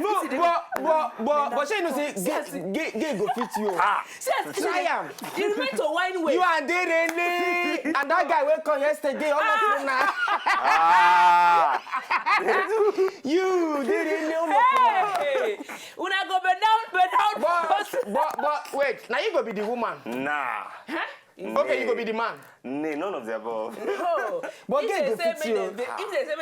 but she no say gay go fit you. Try am. You remain to wine way. You and they and that guy will come yesterday. You didn't know. Hey, when I go down. But wait, now you go be the woman. Nah. Huh? Okay, you go be the man. Nay, none of the above. No. But if they say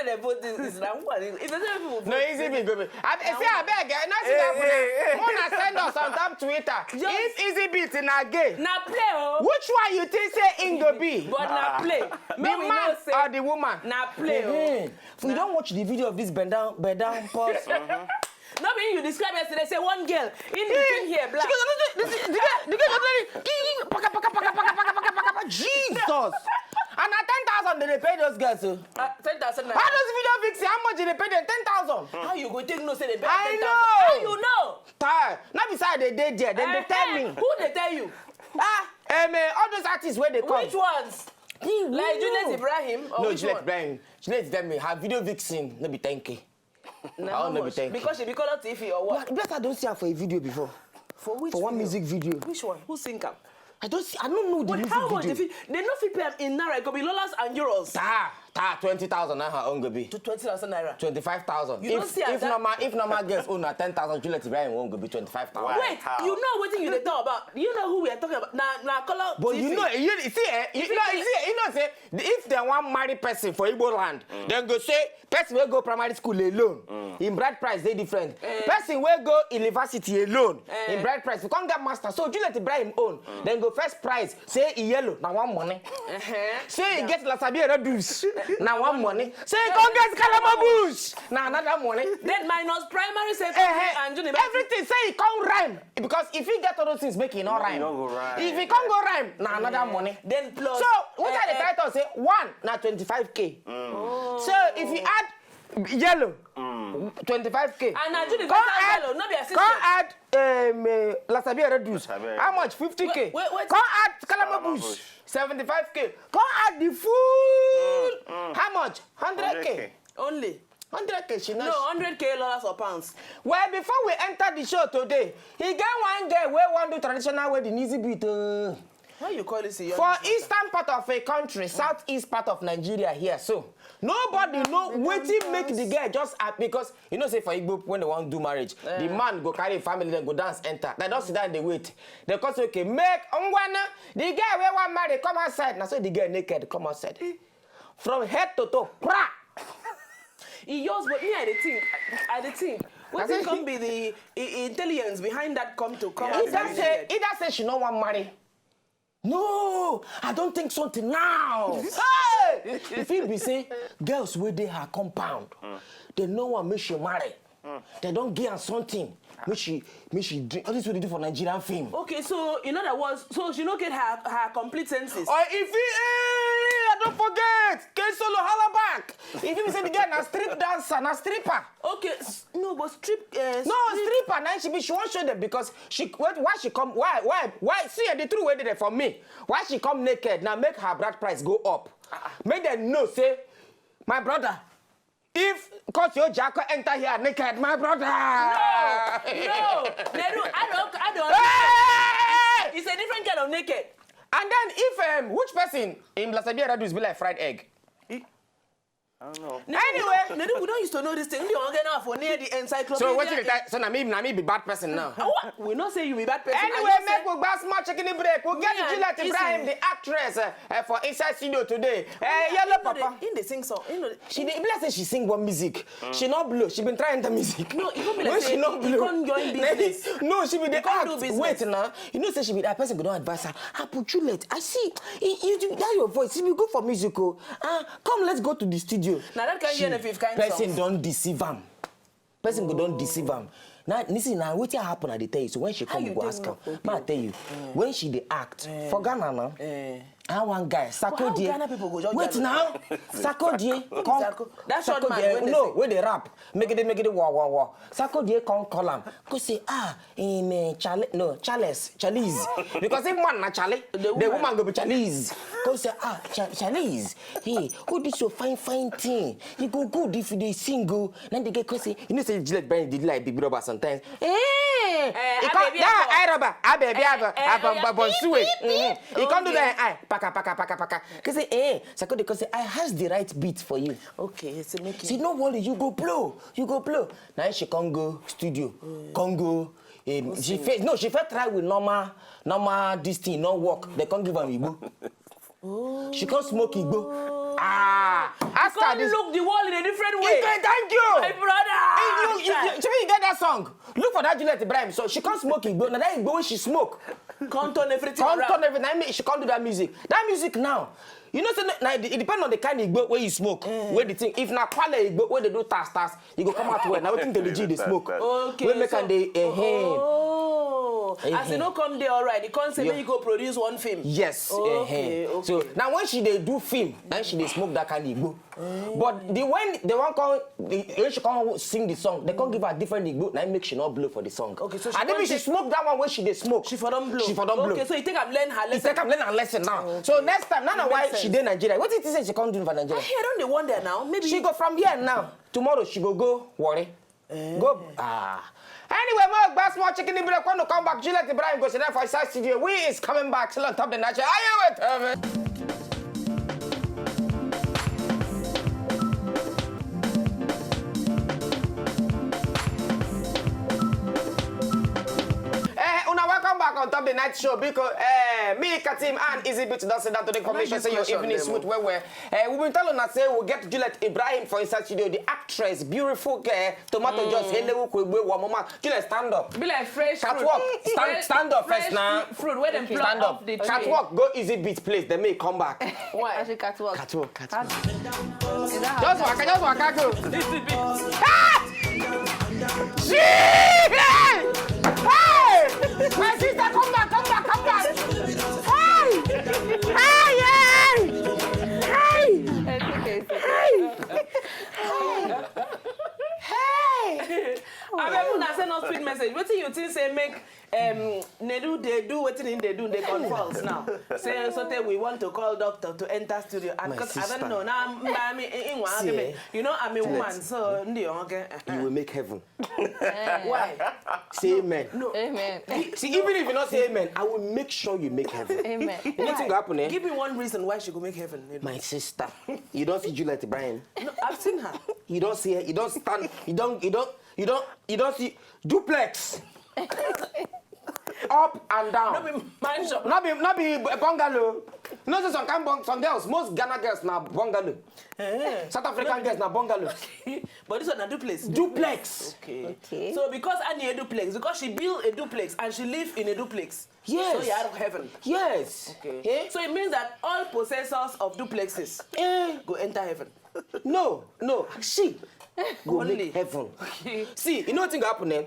they vote this now one. If they say people vote. No, easy be go be. I beg, not see that. Wanna send us on top Twitter. If IzyBeatz in a gay. Now play oh. Which one you think say in go be? But now play. The man or the woman? Now play oh. If you don't watch the video of this bend down pause. No, you describe yesterday, say one girl in between here, black. Jesus! And at 10,000 they pay those girls. 10,000. How does video fix it? How much did they pay them? 10,000. How you go take no say they pay 10,000? I know. How you know? Not beside they did there. Then they tell me. Who they tell you? All those artists where they come. Which ones? Like Juliet Ibrahim? No, Juliet Ibrahim. Juliet tell me her video vixen no be 10K. No, because she be called TV or what? But I don't see her for a video before. For which? For one music video. Which one? Who sing her? I don't know the music how much video. They no fit pay in naira. It could be dollars and euros. 20,000 now her own go be. To 20,000 naira. 25,000. You don't see if normal girls own 10,000, Juliet Ibrahim won't go be 25,000. Wait, you know what thing you they talk about? You know who we are talking about? Now color. But TV. You know, say if they want marry person for Igbo land, then go say person will go primary school alone. In bride price they different. Person will go university alone. In bride price, we can't get master. So Juliet Ibrahim own. Then go first prize. Say yellow, now one money. Say you get Wazobia reduce. Now one money. Say Congress Calamabush. Now another money. Then minus primary secondary and university. Everything say it can't rhyme. Because if you get all those things, make it not rhyme. If it can't go rhyme, now another money. Then plus. So what are the title say? One now 25K. So if you add yellow, 25K. And now Juliet yellow, not be assistant. Can't add Wazobia reduce. How much? 50K. Wait. Can't add Calamabush. 75K. Can't add the full. How much? 100K. Only. 100K, she knows. No, 100K dollars or pounds. Well, before we enter the show today, he get one girl where want do traditional wedding IzyBeatz. Why you call this a young for eastern part of a country, southeast part of Nigeria here, so nobody know wetin make the girl just act because you know say for Igbo when they want to do marriage, the man go carry family then go dance enter. They don't sit down they wait. They cause okay make ngwana the girl where one marry come outside. Now so the girl naked come outside from head to toe. Pra! He yours, but me I the think. What think come be the intelligence behind that come out? Either say she no want marry. No, I don't think something now. Hey! If it be say girls where they her compound, they know what make she marry. They don't give her something. Make she drink. All this what they do for Nigerian film. Okay, so in other words, so she don't get her complete senses. Or if I don't forget, K Solo holla back. If you say the girl na strip dancer, na stripper. Okay, no, but stripper. Now she won't show them because why she come see the true way there for me. Why she come naked now make her bride price go up. Make them know say my brother. If cause your jacket enter here naked, my brother. No, Nedu, I don't. Hey! It's a different kind of naked. And then if which person in Wazobia reduce be like fried egg? I don't know. Anyway, Nedu, we don't used to know this thing. We don't get enough for near the encyclopedia. So what you so now me be bad person now. What? We not say you be bad person. Anyway, make we back smart chicken break. We'll get Juliet Ibrahim, the actress, for Inside Studio today. Yellow Papa. In the sing song. She say she sing one music. She not blow. She been trying the music. No, it can't be like she not blow. Can't join business. No, she be the act. Wait now. You know say she be that person go don't advise her. Put Juliet. I see. You that your voice. It be good for musical. Come, let's go to the studio. Now that can get if kind person don't deceive him. Person go don't deceive him. Now listen, now what happen? I tell you. So when she come, go ask her. Ma tell you. When she dey act for Ghana now, I one guy, Sako Die. Ghana people go just Wait now. Sako Die. That short man. No, where they rap. Make it wah. Sako Die come call him. Go say, Charlize. Because if man na Charlie, the woman go be Charlize. Go say, Charlize. Hey, who this so fine thing? You go good if they single. Then they get say, you know say Juliet Brand did like Big Brother sometimes. Hey, he can't do that. Paka. Cause say, Sako they say, I has the right beat for you. Okay, so make it. See, no worry, you go blow. Now she can't go studio, can't go. She first try with normal this thing, not work. They can't give her Igbo. She can't smoke Igbo. Ask her this. Look the world in a different way. Thank you, my brother. You get that song. Look for that Juliet Ibrahim. So she can't smoke Igbo. Now that Igbo when she smoke. Can't turn everything. She can't do that music. That music now. You know, it depends on the kind of Igbo where you smoke. Where the thing. If na quality Igbo where they do tas, you go come out well. Now we think they smoke. Okay. We make and they as you know, come there, all right. The concept when you go produce one film. Yes. Okay. So now when they do film, and they smoke that kind of Igbo. But when they want when she can't sing the song, they can't give her different Igbo. Now make she not blow for the song. Okay, so and maybe she smoke that one when she smoke. She for them blow. Blow. Okay, so you think I'm learning her lesson. You think I'm learning her lesson now. Okay. So next time, now why she did Nigeria? What did you say she can't do for Nigeria? I don't they wonder now. Maybe she go from here now. Tomorrow she go worry. Go Anyway, more bass, more chicken in break. When you come back, Juliet Ibrahim goes there for his side studio. We is coming back. Still on top of the naija. Are you with welcome back on top of the night show because me, Katim and IzyBeatz don't sit down to the conversation. Say your evening sweet where we've been telling us say we'll get Juliet Ibrahim for inside studio, the actress, beautiful girl, tomato juice, Juliet, stand up. Be like fresh catwalk. Stand up first now. Fruit, where them stand up. Catwalk, go IzyBeatz place, they may come back. Why? I should catwalk. Catwalk. Just waka go. Hey! My sister, come back! Hey! I remember I send us sweet message. What do you think say make Nedu they do what they do they call false now. Say so we want to call doctor to enter studio and because I don't know now you know I'm a woman so okay. You will make heaven. Why? Say amen. No. Amen. See, even if you not say amen, I will make sure you make heaven. Amen. Anything happen, eh? Give me one reason why she go make heaven. My sister. You don't see Juliet Ibrahim. No, I've seen her. You don't see her. You don't stand. You don't see duplex. Up and down. Not be mansion. Not be bungalow. You know, some girls, most Ghana girls now bungalow. South African girls now bungalow. But this one a duplex. Duplex. Okay. So because I need a duplex, because she built a duplex and she live in a duplex. Yes. So you're out of heaven. Yes. Okay. So it means that all possessors of duplexes go enter heaven. No. She go Only. make heaven. See, you know what thing happen eh?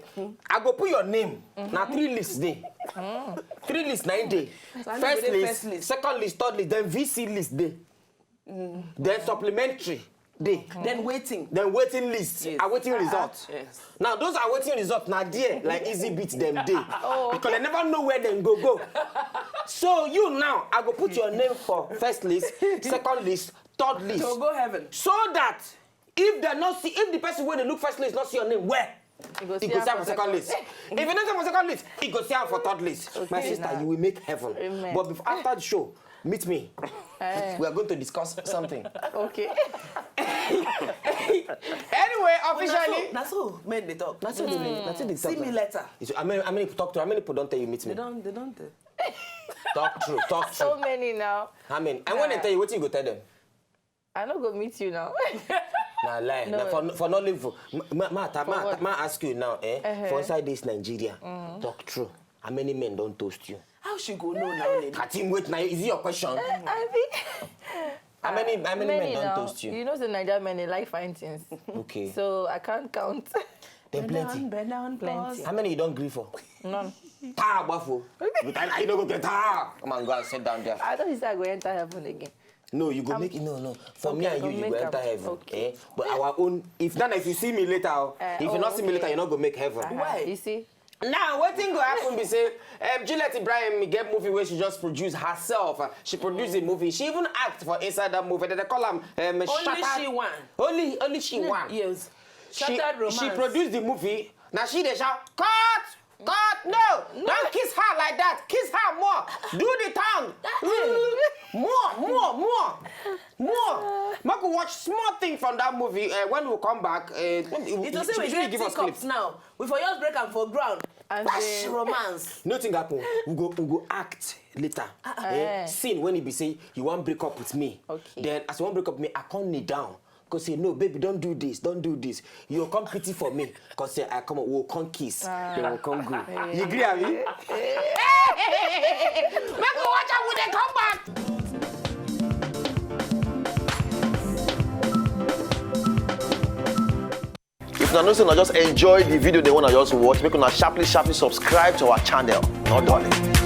I go put your name. Now 3 lists day. 3 lists 9 day. So first list, second list, third list, then VC list day. Then supplementary day. Then waiting. Then waiting list. Yes. Awaiting results. Yes. Now those are waiting results. Now there, like IzyBeatz them day. Because they never know where they go. So you now, I go put your name for first list, second list, third list. So go heaven. So that if they not see, if the person where they look first list not see your name, where? He go see her for second list. If you don't see for second list, he go see her for third list. Okay, my sister, you will make heaven. Amen. But after the show, meet me. We are going to discuss something. Okay. Anyway, officially. That's all men they talk. That's all they talk. See me later. How many people talk to? How many people don't tell you meet me? They don't. Talk true. So many now. How many? And when they tell you, what you go tell them? I don't go meet you now. Nah, lie. No. Nah, for not living for. Ma ask you now, for inside this Nigeria, talk true. How many men don't toast you? How she go know now? Katim, wait now. Is it your question? I think. How many men don't now. toast you? You know the Nigerian men, they like fine things. Okay. So I can't count. Then plenty. Bend down, Plenty. How many you don't agree for? None. Ta buffalo. You don't go get ta. Come on, go and sit down there. I thought you said I go enter heaven again. No, you go make it. No. For Okay, me and go you make go enter am. heaven. Okay. But our own. If you see me later, if you not see me later, you're not gonna make heaven. Why? You see? Now, what thing go happen be say, Juliet Ibrahim get movie where she just produced herself. She produced the movie. She even act for inside that movie. They call him Only she won. Only she won. Yes. She Shattered romance. produced the movie. Now she they shout, cut! Cut! No! Don't kiss her like that. Kiss her more. Do the tongue. More. Marco watch small thing from that movie. When we come back, It was say we get teacups now. We for yours break am for ground. And Fresh then- romance. nothing happen. We go act later. Scene when he be say you want break up with me. Okay. Then as you want break up with me, I can't kneel down. Cause say no, baby, don't do this. You come pity for me. Cause say I come, we'll come kiss. Then we'll come go. You agree, Abby? Make me watch out when they come back. If you know, just enjoy the video they want to just watch, make una sharply subscribe to our channel. No darling.